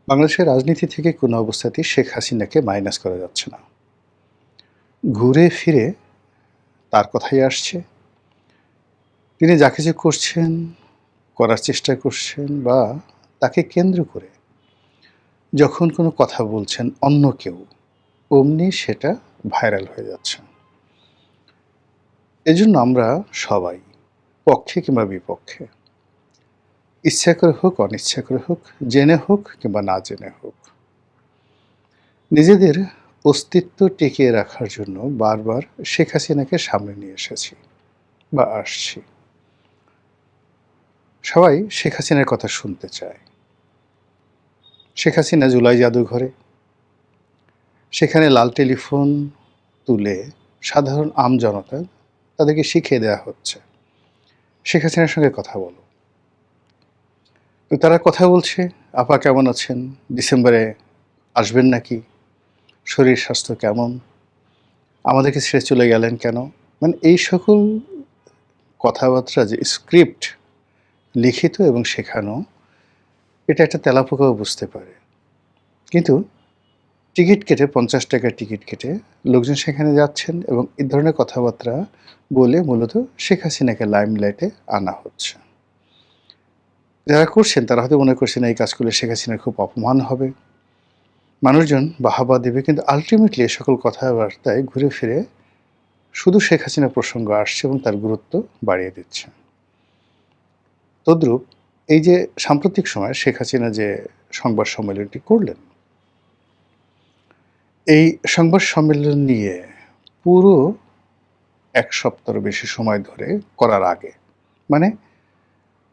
বাংলাদেশের রাজনীতি থেকে কোনো অবস্থাতেই শেখ হাসিনাকে মাইনাস করা যাচ্ছে না। ঘুরে ফিরে তার কথাই আসছে। তিনি যা কিছু করছেন, করার চেষ্টা করছেন বা তাকে কেন্দ্র করে যখন কোনো কথা বলছেন অন্য কেউ, অমনি সেটা ভাইরাল হয়ে যাচ্ছে। এজন্য আমরা সবাই পক্ষে কিংবা বিপক্ষে, ইচ্ছা করে হোক, অনিচ্ছা করে হোক, জেনে হোক কিংবা না জেনে হোক, নিজেদের অস্তিত্ব টিকিয়ে রাখার জন্য বারবার শেখ হাসিনাকে সামনে নিয়ে এসেছি বা আসছি। সবাই শেখ হাসিনার কথা শুনতে চায়। শেখ হাসিনা জুলাই জাদুঘরে, সেখানে লাল টেলিফোন তুলে সাধারণ আমজনতা তাদেরকে শিখিয়ে দেওয়া হচ্ছে শেখ হাসিনার সঙ্গে কথা বলো। তো তারা কথা বলছে, আপা কেমন আছেন, ডিসেম্বরে আসবেন নাকি, শরীর স্বাস্থ্য কেমন, আমাদেরকে ছেড়ে চলে গেলেন কেন। মানে এই সকল কথাবার্তা যে স্ক্রিপ্ট লিখিত এবং শেখানো, এটা একটা তেলাপোকাও বুঝতে পারে। কিন্তু টিকিট কেটে ৫০ টাকার টিকিট কেটে লোকজন সেখানে যাচ্ছেন এবং এই ধরনের কথাবার্তা বলে মূলত শেখ হাসিনাকে লাইমলাইটে আনা হচ্ছে। যারা করছেন তারা হয়তো মনে করছেন এই কাজ করলে শেখ হাসিনার খুব অপমান হবে, মানুষজন বাহাবা দেবে, কিন্তু আলটিমেটলি এ সকল কথাবার্তায় ঘুরে ফিরে শুধু শেখ হাসিনা প্রসঙ্গ আসছে এবং তার গুরুত্ব বাড়িয়ে দিচ্ছে। তদ্রূপ এই যে সাম্প্রতিক সময়ে শেখ হাসিনা যে সংবাদ সম্মেলনটি করলেন, এই সংবাদ সম্মেলন নিয়ে পুরো ১ সপ্তাহেরও বেশি সময় ধরে করার আগে, মানে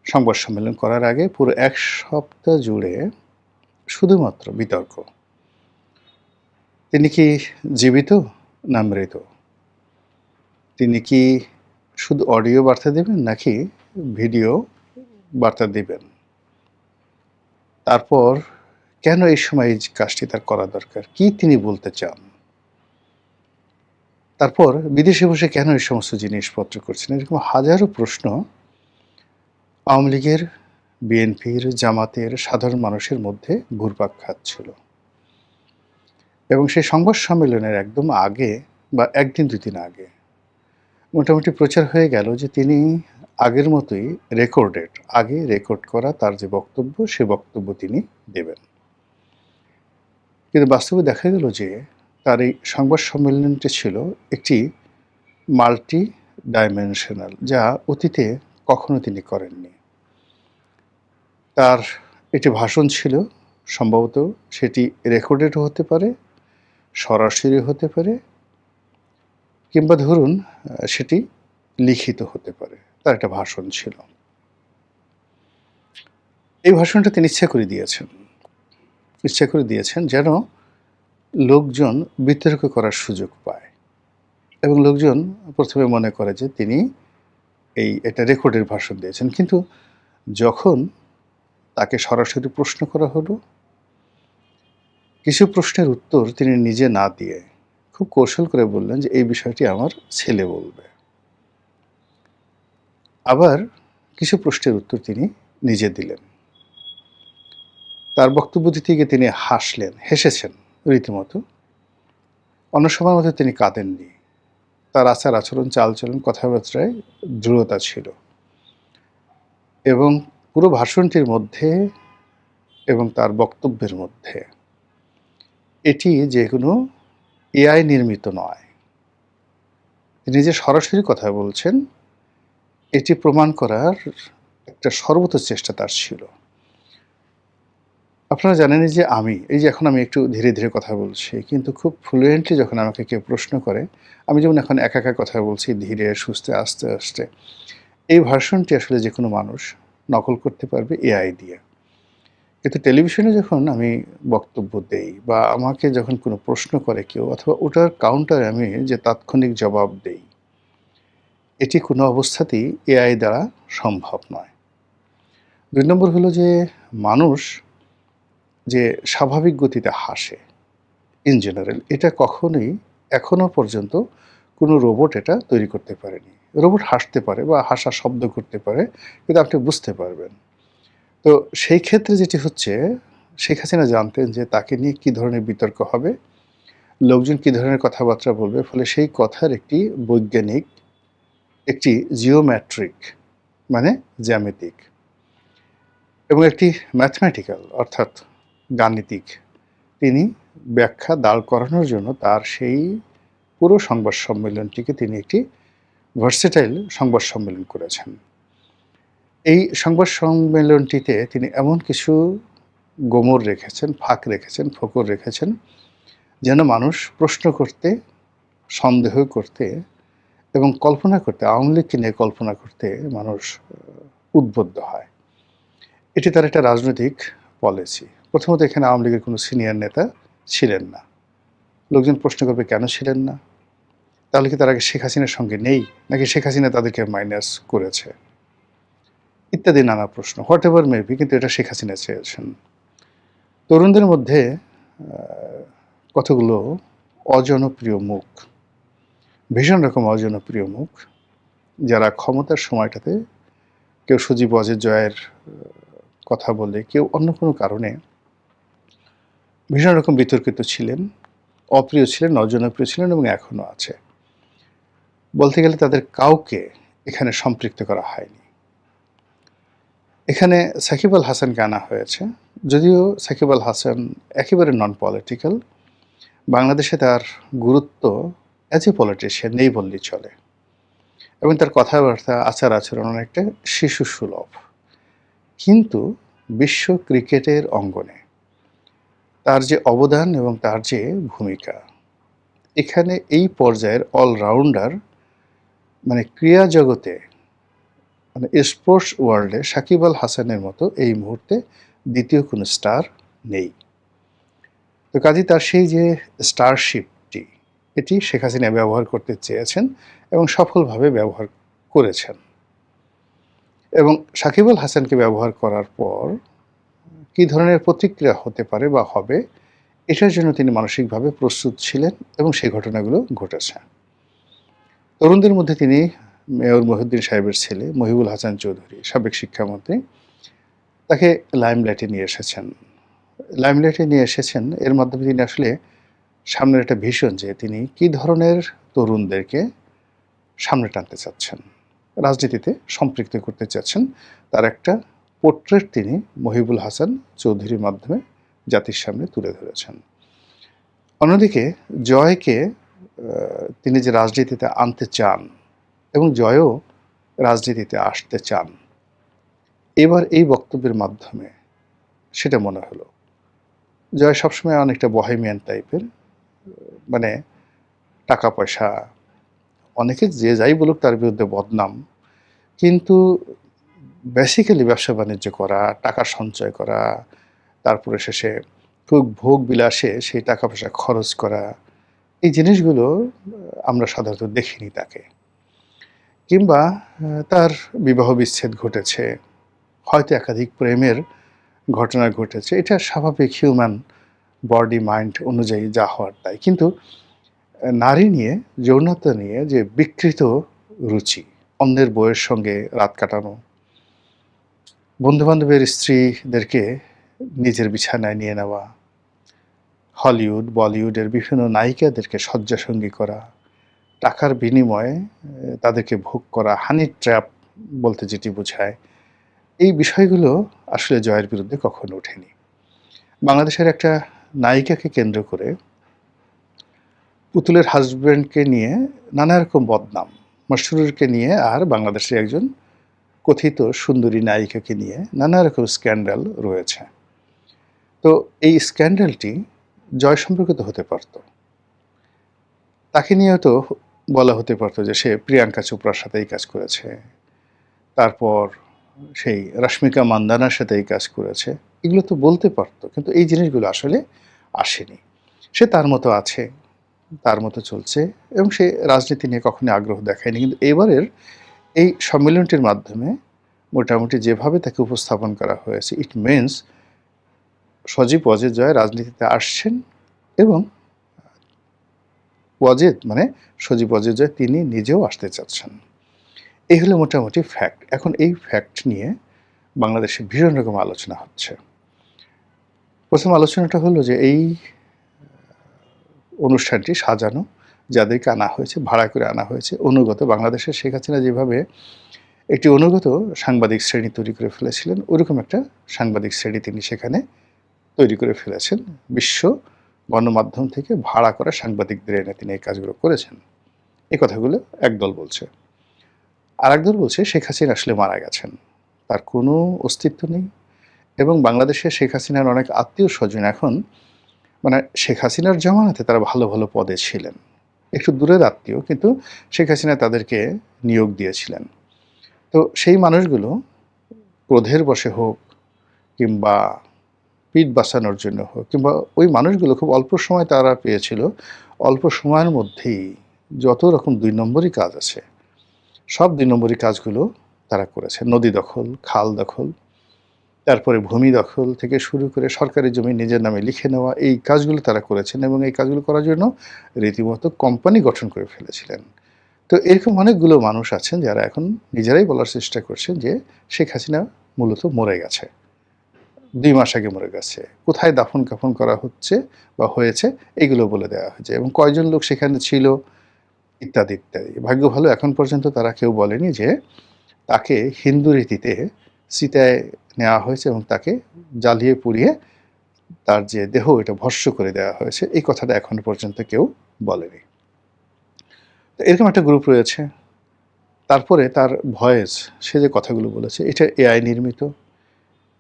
সংবাদ সম্মেলন করার আগে পুরো ১ সপ্তাহ জুড়ে শুধুমাত্র বিতর্ক। তিনি কি জীবিত না মৃত? তিনি কি শুধু অডিও বার্তা দেবেন নাকি ভিডিও বার্তা দিবেন? তারপর কেন এই সময় এই কাজটি তার করা দরকার? কি তিনি বলতে চান? তারপর বিদেশে বসে কেন এই সমস্ত জিনিসপত্র করছেন? এরকম হাজারো প্রশ্ন আওয়ামী লীগের, বিএনপির, জামাতের, সাধারণ মানুষের মধ্যে ঘুরপাক খাচ্ছিল। এবং সেই সংবাদ সম্মেলনের একদম আগে বা ১ দিন ২ দিন আগে মোটামুটি প্রচার হয়ে গেল যে তিনি আগের মতোই আগে রেকর্ড করা তার যে বক্তব্য, সে বক্তব্য তিনি দেবেন। কিন্তু বাস্তবে দেখা গেল যে তার এই সংবাদ সম্মেলনটি ছিল একটি মাল্টি ডাইমেনশনাল, যা অতীতে কখনো তিনি করেননি। তার একটি ভাষণ ছিল, সম্ভবত সেটি রেকর্ডেডও হতে পারে, সরাসরি হতে পারে, কিংবা ধরুন সেটি লিখিত হতে পারে। তার একটা ভাষণ ছিল। এই ভাষণটা তিনি ইচ্ছা করে দিয়েছেন যেন লোকজন বিতর্ক করার সুযোগ পায় এবং লোকজন প্রথমে মনে করে যে তিনি এটা রেকর্ডের ভাষণ দিয়েছেন। কিন্তু যখন তাকে সরাসরি প্রশ্ন করা হলো, কিছু প্রশ্নের উত্তর তিনি নিজে না দিয়ে খুব কৌশল করে বললেন যে এই বিষয়টি আমার ছেলে বলবে। আবার কিছু প্রশ্নের উত্তর তিনি নিজে দিলেন। তার বক্তব্য দিতে গিয়ে তিনি হেসেছেন রীতিমতো। অন্য সময়ের মতো তিনি কাঁদেননি। তার আচার আচরণ, চালচলন, কথাবার্তায় দৃঢ়তা ছিল এবং পুরো ভাষণটির মধ্যে এবং তার বক্তব্যের মধ্যে এটি যে কোনো এআই নির্মিত নয়। তিনি যে সরাসরি কথা বলছেন, এটি প্রমাণ করার একটা সর্বোচ্চ চেষ্টা তার ছিল। আপনারা জানেনই যে এখন আমি একটু ধীরে, ধীরে কথা বলছি, কিন্তু খুব ফ্লুয়েন্টলি যখন আমাকে কেউ প্রশ্ন করে, আমি যেমন এখন একা, একা কথা বলছি ধীরে, সুস্থে, আস্তে, আস্তে। এই ভার্সনটি আসলে যেকোনো মানুষ নকল করতে পারবে এআই দিয়ে। কিন্তু টেলিভিশনে যখন আমি বক্তব্য দেই বা আমাকে যখন কোনো প্রশ্ন করে কেউ, অথবা ওটার কাউন্টারে আমি যে তাৎক্ষণিক জবাব দেই, এটি কোনো অবস্থাতেই এআই দ্বারা সম্ভব নয়। ২ নম্বর হলো যে মানুষ যে স্বাভাবিক গতিতে হাসে ইন জেনারেল, এটা কখনোই এখনো পর্যন্ত কোনো রোবট এটা তৈরি করতে পারেনি। রোবট হাসতে পারে বা হাসার শব্দ করতে পারে, কিন্তু আপনি বুঝতে পারবেন। তো সেই ক্ষেত্রে যেটি হচ্ছে, শেখ হাসিনা জানতেন যে তাকে নিয়ে কী ধরনের বিতর্ক হবে, লোকজন কী ধরনের কথাবার্তা বলবে, ফলে সেই কথার একটি বৈজ্ঞানিক, একটি জিওমেট্রিক মানে জ্যামিতিক এবং একটি ম্যাথমেটিক্যাল অর্থাৎ গাণিতিক তিনি ব্যাখ্যা দাঁড় করানোর জন্য তার সেই পুরো সংবাদ সম্মেলনটিকে তিনি একটি ভার্সেটাইল সংবাদ সম্মেলন করেছেন। এই সংবাদ সম্মেলনটিতে তিনি এমন কিছু গোমর রেখেছেন, ফাঁক রেখেছেন, ফোকর রেখেছেন যেন মানুষ প্রশ্ন করতে, সন্দেহ করতে এবং কল্পনা করতে, আওয়ামী লীগকে নিয়ে কল্পনা করতে মানুষ উদ্বুদ্ধ হয়। এটি তার একটা রাজনৈতিক পলিসি। প্রথমত এখানে আওয়ামী লীগের কোনো সিনিয়র নেতা ছিলেন না। লোকজন প্রশ্ন করবে কেন ছিলেন না? তাহলে কি তারা শেখ হাসিনার সঙ্গে নেই, নাকি শেখ হাসিনা তাদেরকে মাইনাস করেছে, ইত্যাদি নানা প্রশ্ন। হোয়াট এভার মেবি, কিন্তু এটা শেখ হাসিনা চেয়েছেন। তরুণদের মধ্যে কতগুলো অজনপ্রিয় মুখ, ভীষণ রকম অজনপ্রিয় মুখ, যারা ক্ষমতার সময়টাতে কেউ সজীব ওয়াজেদ জয়ের কথা বলে, কেউ অন্য কোনো কারণে ভীষণ রকম বিতর্কিত ছিলেন, অপ্রিয় ছিলেন, অজনপ্রিয় ছিলেন এবং এখনও আছে। বলতে গেলে তাদের কাউকে এখানে সম্পৃক্ত করা হয়নি। এখানে সাকিব আল হাসানকে আনা হয়েছে, যদিও সাকিব আল হাসান একেবারে নন পলিটিক্যাল। বাংলাদেশে তার গুরুত্ব অ্যাজ এ পলিটিশিয়ান নেই বললেই চলে, এবং তার কথাবার্তা, আচার আচরণ অনেকটা শিশু সুলভ। কিন্তু বিশ্ব ক্রিকেটের অঙ্গনে তার যে অবদান এবং তার যে ভূমিকা, এখানে এই পর্যায়ের অলরাউন্ডার মানে ক্রীড়া জগতে, মানে স্পোর্টস ওয়ার্ল্ডে সাকিব আল হাসানের মতো এই মুহূর্তে দ্বিতীয় কোনো স্টার নেই। তো কাজেই তার সেই যে স্টারশিপটি, এটি শেখ হাসিনা ব্যবহার করতে চেয়েছেন এবং সফলভাবে ব্যবহার করেছেন। এবং সাকিব আল হাসানকে ব্যবহার করার পর কী ধরনের প্রতিক্রিয়া হতে পারে বা হবে, এটার জন্য তিনি মানসিকভাবে প্রস্তুত ছিলেন এবং সেই ঘটনাগুলো ঘটেছে। তরুণদের মধ্যে তিনি মেয়র মহিউদ্দিন সাহেবের ছেলে মহিবুল হাসান চৌধুরী, সাবেক শিক্ষামন্ত্রী, তাকে লাইমলাইটে নিয়ে এসেছেন। লাইমলাইটে নিয়ে এসেছেন, এর মাধ্যমে তিনি আসলে সামনের একটা ভিশন যে তিনি কী ধরনের তরুণদেরকে সামনে টানতে চাচ্ছেন, রাজনীতিতে সম্পৃক্ত করতে চাচ্ছেন, তার একটা পোর্ট্রেট তিনি মহিবুল হাসান চৌধুরীর মাধ্যমে জাতির সামনে তুলে ধরেছেন। অন্যদিকে জয়কে তিনি যে রাজনীতিতে আনতে চান এবং জয়ও রাজনীতিতে আসতে চান, এবার এই বক্তব্যের মাধ্যমে সেটা মনে হলো। জয় সবসময় অনেকটা বহেমিয়ান টাইপের, মানে টাকা পয়সা, অনেকে যে যাই বলুক তার বিরুদ্ধে বদনাম, কিন্তু বেসিক্যালি ব্যবসা বাণিজ্য করা, টাকা সঞ্চয় করা, তারপরে শেষে খুব ভোগ বিলাসে সেই টাকা পয়সা খরচ করা, এই জিনিসগুলো আমরা সাধারণত দেখিনি তাকে। কিংবা তার বিবাহ বিচ্ছেদ ঘটেছে, হয়তো একাধিক প্রেমের ঘটনা ঘটেছে, এটা স্বাভাবিক হিউম্যান বডি মাইন্ড অনুযায়ী যা হওয়ার তাই। কিন্তু নারী নিয়ে, যৌনতা নিয়ে যে বিকৃত রুচি, অন্যের বউয়ের সঙ্গে রাত কাটানো, বন্ধুবান্ধবের স্ত্রীদেরকে নিজের বিছানায় নিয়ে নেওয়া, হলিউড বলিউডের বিভিন্ন নায়িকাদেরকে শয্যাসঙ্গী করা, টাকার বিনিময়ে তাদেরকে ভোগ করা, হানি ট্র্যাপ বলতে যেটি বোঝায়, এই বিষয়গুলো আসলে জয়ের বিরুদ্ধে কখনো ওঠেনি। বাংলাদেশের একটা নায়িকাকে কেন্দ্র করে পুতুলের হাজব্যান্ডকে নিয়ে নানা রকম বদনাম, মাশরুরকে নিয়ে আর বাংলাদেশের একজন কথিত সুন্দরী নায়িকাকে নিয়ে নানা রকম স্ক্যান্ডাল রয়েছে। তো এই স্ক্যান্ডালটি জয় সম্পর্কিত হতে পারত, তাকে নিয়েও তো বলা হতে পারতো যে সে প্রিয়াঙ্কা চোপড়ার সাথে এই কাজ করেছে, তারপর সেই রশ্মিকা মান্দানার সাথে এই কাজ করেছে, এগুলো তো বলতে পারতো, কিন্তু এই জিনিসগুলো আসলে আসেনি। সে তার মতো আছে, তার মতো চলছে এবং সে রাজনীতি নিয়ে কখনোই আগ্রহ দেখায়নি। কিন্তু এবারের এই সম্মেলনটির মাধ্যমে মোটামুটি যেভাবে তাকে উপস্থাপন করা হয়েছে, ইট মিনস সজীব ওয়াজেদ জয় রাজনীতিতে আসছেন এবং ওয়াজেদ মানে সজীব ওয়াজেদ জয় তিনি নিজেও আসতে চাচ্ছেন। এই হলো মোটামুটি ফ্যাক্ট। এখন এই ফ্যাক্ট নিয়ে বাংলাদেশে ভীষণ রকম আলোচনা হচ্ছে। প্রথম আলোচনাটা হলো যে এই অনুষ্ঠানটি সাজানো, যাদেরকে আনা হয়েছে, ভাড়া করে আনা হয়েছে, অনুগত বাংলাদেশের শেখ হাসিনা যেভাবে একটি অনুগত সাংবাদিক শ্রেণী তৈরি করে ফেলেছিলেন, ওরকম একটা সাংবাদিক শ্রেণী তিনি সেখানে তৈরি করে ফেলেছেন। বিশ্ব গণমাধ্যম থেকে ভাড়া করা সাংবাদিকদের এনে তিনি এই কাজগুলো করেছেন। এই কথাগুলো একদল বলছে। আরেক দল বলছে শেখ হাসিনা আসলে মারা গেছেন, তার কোনো অস্তিত্ব নেই এবং বাংলাদেশে শেখ হাসিনার অনেক আত্মীয়-স্বজন এখন মানে শেখ হাসিনার জামানাতে তারা ভালো, ভালো পদে ছিলেন। একটু দূরের আত্মীয়, কিন্তু শেখ হাসিনা তাদেরকে নিয়োগ দিয়েছিলেন। তো সেই মানুষগুলো ক্রোধের বশে হোক কিংবা পিঠ বাঁচানোর জন্য হোক, কিংবা ওই মানুষগুলো খুব অল্প সময় তারা পেয়েছিল, অল্প সময়ের মধ্যেই যত রকম ২ নম্বরি কাজ আছে, সব ২ নম্বরি কাজগুলো তারা করেছে। নদী দখল, খাল দখল, তারপরে ভূমি দখল থেকে শুরু করে সরকারি জমি নিজের নামে লিখে নেওয়া, এই কাজগুলো তারা করেছেন এবং এই কাজগুলো করার জন্য রীতিমতো কোম্পানি গঠন করে ফেলেছিলেন। তো এরকম অনেকগুলো মানুষ আছেন যারা এখন নিজেরাই বলার চেষ্টা করছেন যে শেখ হাসিনা মূলত মরে গেছে, ২ মাস আগে মরে গেছে। কোথায় দাফন কাফন করা হচ্ছে বা হয়েছে এগুলো বলে দেওয়া হয়েছে এবং কয়জন লোক সেখানে ছিল ইত্যাদি ইত্যাদি। ভাগ্য ভালো এখন পর্যন্ত তারা কেউ বলেনি যে তাকে হিন্দু রীতিতে চিতায় নেওয়া হয়েছে এবং তাকে জ্বালিয়ে পুড়িয়ে তার যে দেহ এটা ভস্ম করে দেওয়া হয়েছে, এই কথাটা এখনো পর্যন্ত কেউ বলেনি। তো এরকম একটা গ্রুপ রয়েছে। তারপরে তার ভয়েস, সে যে কথাগুলো বলেছে এটা এআই নির্মিত।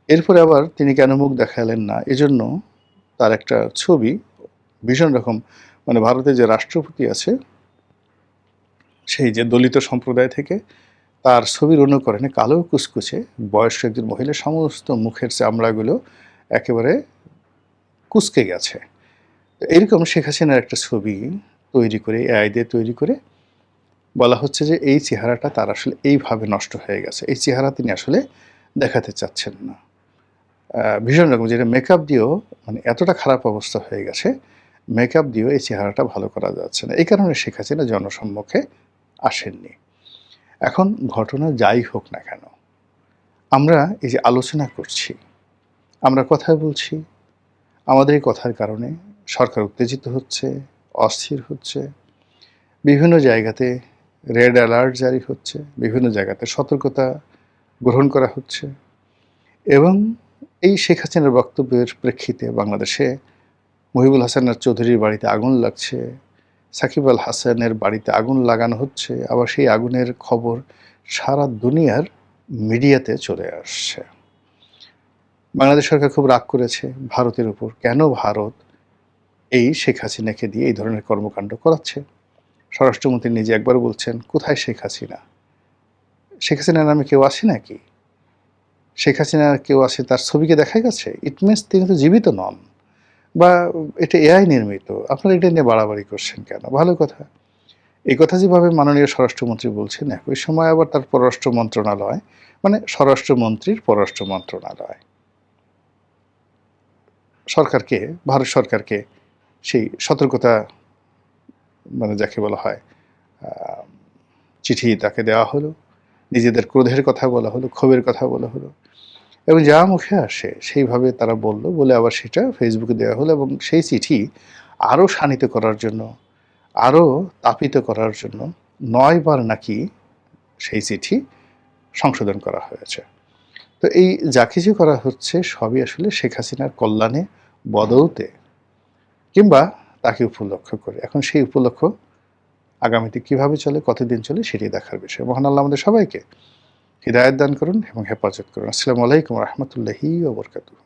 এরপরে আবার তিনি কেন মুখ দেখালেন না, এজন্য তার একটা ছবি ভীষণ রকম, মানে ভারতের যে রাষ্ট্রপতি আছে সেই যে দলিত সম্প্রদায় থেকে, তার ছবির অনুকরণে কালো কুচকুচে বয়স্ক একজন মহিলা, সমস্ত মুখের চামড়াগুলো একেবারে কুঁচকে গেছে। তো এরকম শেখ হাসিনার একটা ছবি তৈরি করে, এআই দিয়ে তৈরি করে বলা হচ্ছে যে এই চেহারাটা তার আসলে এইভাবে নষ্ট হয়ে গেছে, এই চেহারা তিনি আসলে দেখাতে চাচ্ছেন না। ভীষণ রকম, যেটা মেকআপ দিয়েও মানে এতটা খারাপ অবস্থা হয়ে গেছে, মেকআপ দিয়েও এই চেহারাটা ভালো করা যাচ্ছে না। এই কারণে শেখ হাসিনা জনসম্মুখে আসেননি। এখন ঘটনা যাই হোক না কেন, আমরা এই যে আলোচনা করছি, আমরা কথা বলছি, আমাদের এই কথার কারণে সরকার উত্তেজিত হচ্ছে, অস্থির হচ্ছে, বিভিন্ন জায়গাতে রেড অ্যালার্ট জারি হচ্ছে, বিভিন্ন জায়গাতে সতর্কতা গ্রহণ করা হচ্ছে এবং এই শেখ হাসিনার বক্তব্যের প্রেক্ষিতে বাংলাদেশে মহিবুল হাসান চৌধুরীর বাড়িতে আগুন লাগছে, সাকিব আল হাসানের বাড়িতে আগুন লাগানো হচ্ছে, আবার সেই আগুনের খবর সারা দুনিয়ার মিডিয়াতে চলে আসছে। বাংলাদেশ সরকার খুব রাগ করেছে ভারতের উপর, কেন ভারত এই শেখ হাসিনাকে দিয়ে এই ধরনের কর্মকাণ্ড করাচ্ছে। স্বরাষ্ট্রমন্ত্রী নিজে একবার বলছেন, কোথায় শেখ হাসিনা? শেখ হাসিনার নামে কেউ আসে নাকি? শেখ হাসিনার কেউ আসে তার ছবিকে দেখা গেছে? ইট মিনস তিনি তো জীবিত নন, বা এটা এআই নির্মিত। আপনারা এটা নিয়ে বাড়াবাড়ি করছেন কেন? ভালো কথা। এই কথা যেভাবে মাননীয় স্বরাষ্ট্রমন্ত্রী বলছেন, একই সময় আবার তার পররাষ্ট্র মন্ত্রণালয়, মানে স্বরাষ্ট্রমন্ত্রীর পররাষ্ট্র মন্ত্রণালয় সরকারকে, ভারত সরকারকে সেই সতর্কতা, মানে যাকে বলা হয় চিঠি তাকে দেওয়া হলো, নিজেদের ক্রোধের কথা বলা হলো, ক্ষোভের কথা বলা হলো এবং যা মুখে আসে সেইভাবে তারা বলল, বলে আবার সেটা ফেসবুকে দেওয়া হলো এবং সেই চিঠি আরও শানিত করার জন্য, আরও তাপিত করার জন্য ৯ বার নাকি সেই চিঠি সংশোধন করা হয়েছে। তো এই যা কিছু করা হচ্ছে সবই আসলে শেখ হাসিনার কল্যাণে, বদৌতে, কিংবা তাকে উপলক্ষ করে। এখন সেই উপলক্ষ আগামীতে কীভাবে চলে, কতদিন চলে, সেটি দেখার বিষয়। মহান আল্লাহ আমাদের সবাইকে হিদায়াত দান করুন এবং হেফাজত করুন। আসসালামু আলাইকুম রহমতুল্লাহি ওয়া বারাকাতুহু।